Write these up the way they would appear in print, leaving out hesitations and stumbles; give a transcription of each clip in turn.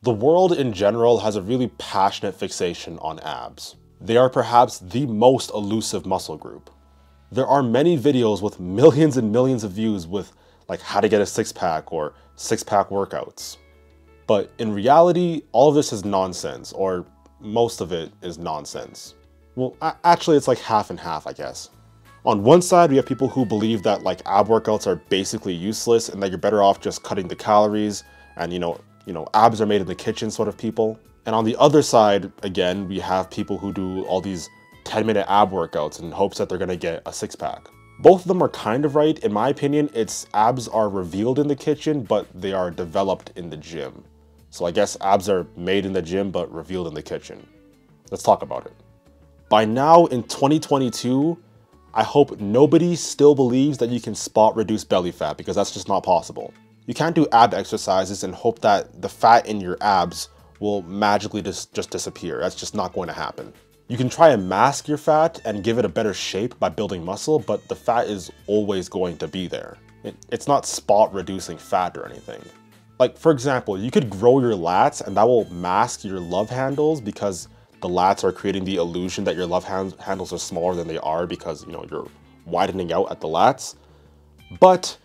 The world in general has a really passionate fixation on abs. They are perhaps the most elusive muscle group. There are many videos with millions and millions of views with like how to get a six-pack or six-pack workouts. But in reality, all of this is nonsense, or most of it is nonsense. Well, actually it's like half and half, I guess. On one side, we have people who believe that like ab workouts are basically useless and that you're better off just cutting the calories and you know, abs are made in the kitchen sort of people. And on the other side, again, we have people who do all these 10-minute ab workouts in hopes that they're gonna get a six-pack. Both of them are kind of right. In my opinion, abs are revealed in the kitchen, but they are developed in the gym. So I guess abs are made in the gym, but revealed in the kitchen. Let's talk about it. By now, in 2022, I hope nobody still believes that you can spot reduce belly fat, because that's just not possible. You can't do ab exercises and hope that the fat in your abs will magically just disappear. That's just not going to happen. You can try and mask your fat and give it a better shape by building muscle, but the fat is always going to be there. It's not spot reducing fat or anything. Like, for example, you could grow your lats and that will mask your love handles because the lats are creating the illusion that your love handles are smaller than they are because, you know, you're widening out at the lats. But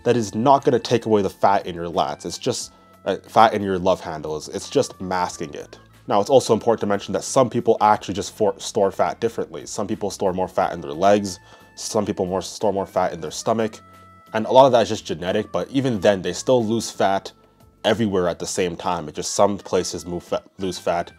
that is not going to take away the fat in your lats. It's just fat in your love handles. It's just masking it. Now, it's also important to mention that some people actually just store fat differently. Some people store more fat in their legs. Some people store more fat in their stomach. And a lot of that is just genetic, but even then, they still lose fat everywhere at the same time. It's just some places lose fat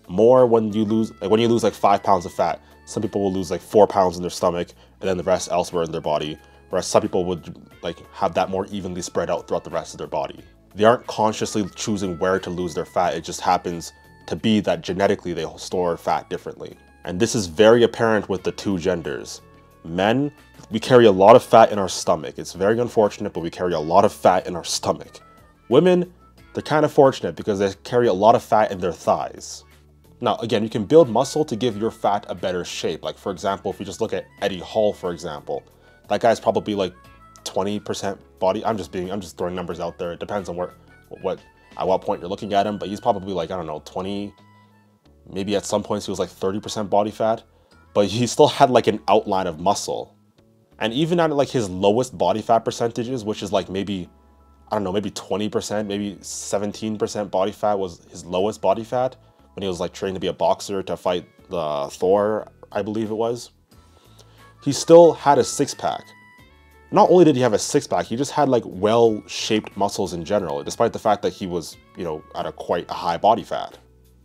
more when you lose like 5 pounds of fat. Some people will lose like 4 pounds in their stomach and then the rest elsewhere in their body. Whereas some people would like have that more evenly spread out throughout the rest of their body. They aren't consciously choosing where to lose their fat. It just happens to be that genetically they store fat differently. And this is very apparent with the two genders. Men, we carry a lot of fat in our stomach. It's very unfortunate, but we carry a lot of fat in our stomach. Women, they're kind of fortunate because they carry a lot of fat in their thighs. Now, again, you can build muscle to give your fat a better shape. Like, for example, if you just look at Eddie Hall, for example, that guy's probably like 20% body. I'm just throwing numbers out there. It depends on at what point you're looking at him, but he's probably like, I don't know, 20, maybe at some points he was like 30% body fat, but he still had like an outline of muscle. And even at like his lowest body fat percentages, which is like maybe, I don't know, maybe 20%, maybe 17% body fat was his lowest body fat when he was like trained to be a boxer to fight the Thor, I believe it was. He still had a six-pack. Not only did he have a six-pack, he just had like well-shaped muscles in general, despite the fact that he was, you know, at quite a high body fat.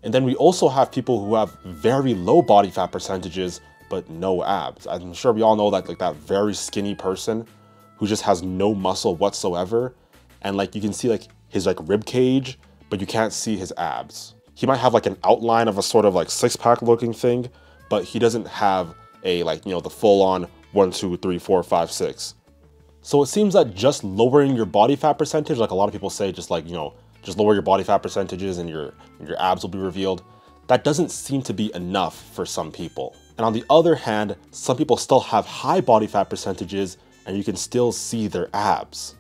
And then we also have people who have very low body fat percentages, but no abs. I'm sure we all know that, like that very skinny person who just has no muscle whatsoever. And like you can see like his like rib cage, but you can't see his abs. He might have like an outline of a sort of like six-pack looking thing, but he doesn't have a like, you know, the full-on 1, 2, 3, 4, 5, 6. So it seems that just lowering your body fat percentage, like a lot of people say, just like, you know, just lower your body fat percentages and your abs will be revealed. That doesn't seem to be enough for some people. And on the other hand, some people still have high body fat percentages and you can still see their abs.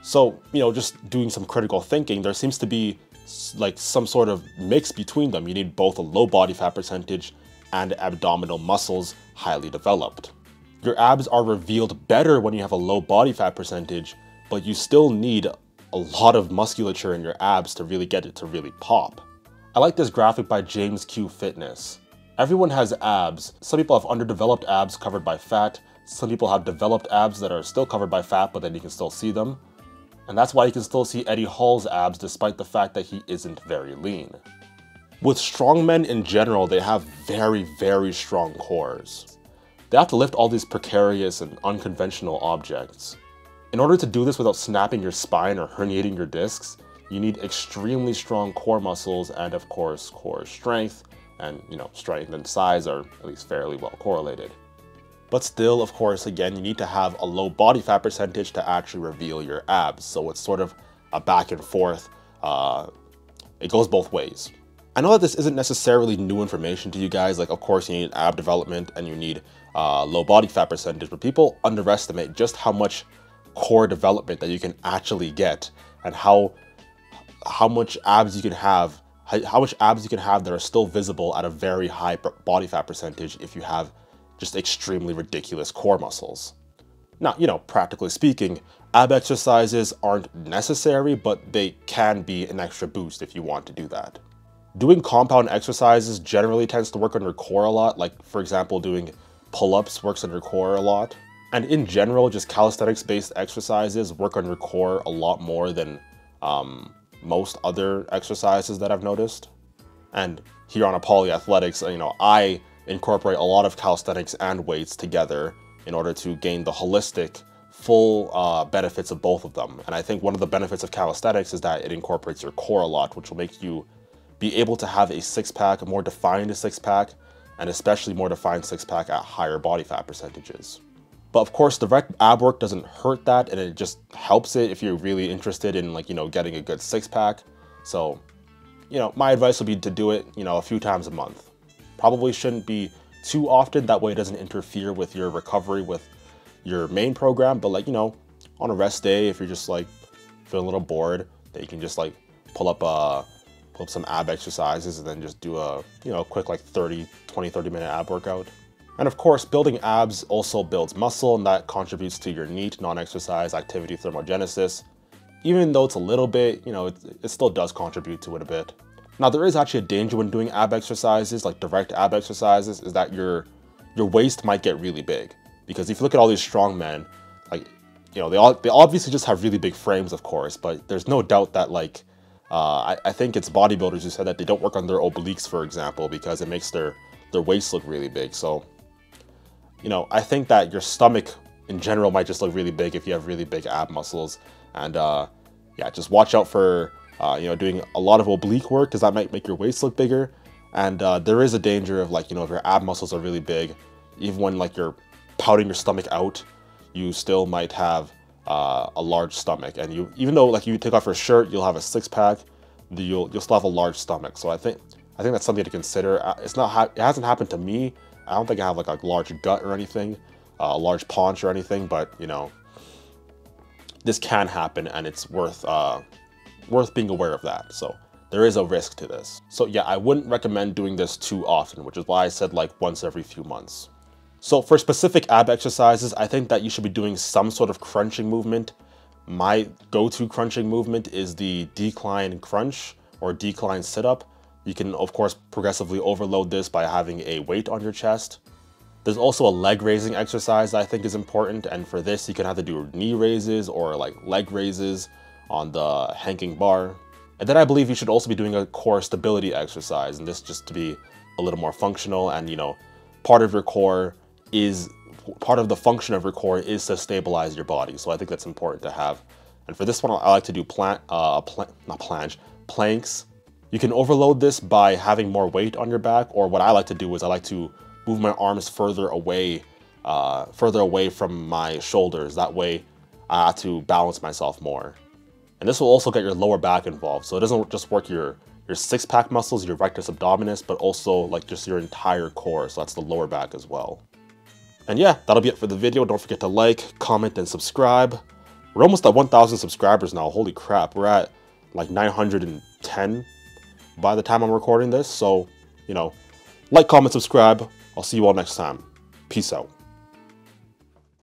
So, you know, just doing some critical thinking, there seems to be like some sort of mix between them. You need both a low body fat percentage and abdominal muscles highly developed. Your abs are revealed better when you have a low body fat percentage, but you still need a lot of musculature in your abs to really get it to really pop. I like this graphic by James Q Fitness. Everyone has abs. Some people have underdeveloped abs covered by fat. Some people have developed abs that are still covered by fat, but then you can still see them. And that's why you can still see Eddie Hall's abs despite the fact that he isn't very lean. With strongmen in general, they have very, very strong cores. They have to lift all these precarious and unconventional objects. In order to do this without snapping your spine or herniating your discs, you need extremely strong core muscles and of course core strength, and you know, strength and size are at least fairly well correlated. But still, of course, again, you need to have a low body fat percentage to actually reveal your abs. So it's sort of a back and forth. It goes both ways. I know that this isn't necessarily new information to you guys. Like, of course, you need ab development and you need low body fat percentage, but people underestimate just how much core development that you can actually get and how how much abs you can have, that are still visible at a very high body fat percentage if you have just extremely ridiculous core muscles. Now, practically speaking, ab exercises aren't necessary, but they can be an extra boost if you want to do that. Doing compound exercises generally tends to work on your core a lot, like for example, doing pull-ups works on your core a lot. And in general, just calisthenics-based exercises work on your core a lot more than most other exercises that I've noticed. And here on Poly Athletics, I incorporate a lot of calisthenics and weights together in order to gain the holistic, full benefits of both of them. And I think one of the benefits of calisthenics is that it incorporates your core a lot, which will make you be able to have a six-pack, a more defined six-pack, and especially more defined six-pack at higher body fat percentages. But of course, direct ab work doesn't hurt that, and it just helps it if you're really interested in getting a good six-pack. So, my advice would be to do it, a few times a month. Probably shouldn't be too often, that way it doesn't interfere with your recovery with your main program, but on a rest day, if you're just feeling a little bored, that you can just pull up some ab exercises and then just do a quick 20-30 minute ab workout. And of course, building abs also builds muscle, and that contributes to your NEAT, non-exercise activity thermogenesis. Even though it's a little bit, it still does contribute to it a bit. Now, there is actually a danger when doing ab exercises, like direct ab exercises, is that your waist might get really big. Because if you look at all these strong men, they obviously just have really big frames, of course, but there's no doubt that I think it's bodybuilders who said that they don't work on their obliques, for example, because it makes their waist look really big. So, I think that your stomach in general might just look really big if you have really big ab muscles. And yeah, just watch out for doing a lot of oblique work, because that might make your waist look bigger. And there is a danger of if your ab muscles are really big, even when you're pouting your stomach out, you still might have a large stomach, and even though you take off your shirt, you'll have a six-pack, you'll still have a large stomach. So I think that's something to consider. It hasn't happened to me. I don't think I have a large gut or anything, a large paunch or anything, but this can happen, and it's worth being aware of that. So there is a risk to this. So yeah, I wouldn't recommend doing this too often, which is why I said once every few months. So for specific ab exercises, I think that you should be doing some sort of crunching movement. My go-to crunching movement is the decline crunch or decline sit-up. You can, of course, progressively overload this by having a weight on your chest. There's also a leg raising exercise that I think is important, and for this you can either do knee raises or leg raises on the hanging bar. And then I believe you should also be doing a core stability exercise, and this just to be a little more functional, and part of the function of your core is to stabilize your body. So I think that's important to have. And for this one, I like to do planks. You can overload this by having more weight on your back, or what I like to do is I like to move my arms further away from my shoulders. That way I have to balance myself more. And this will also get your lower back involved. So it doesn't just work your six-pack muscles, your rectus abdominis, but also just your entire core. So that's the lower back as well. And yeah, that'll be it for the video. Don't forget to like, comment, and subscribe. We're almost at 1,000 subscribers now. Holy crap. We're at 910 by the time I'm recording this. So, like, comment, subscribe. I'll see you all next time. Peace out.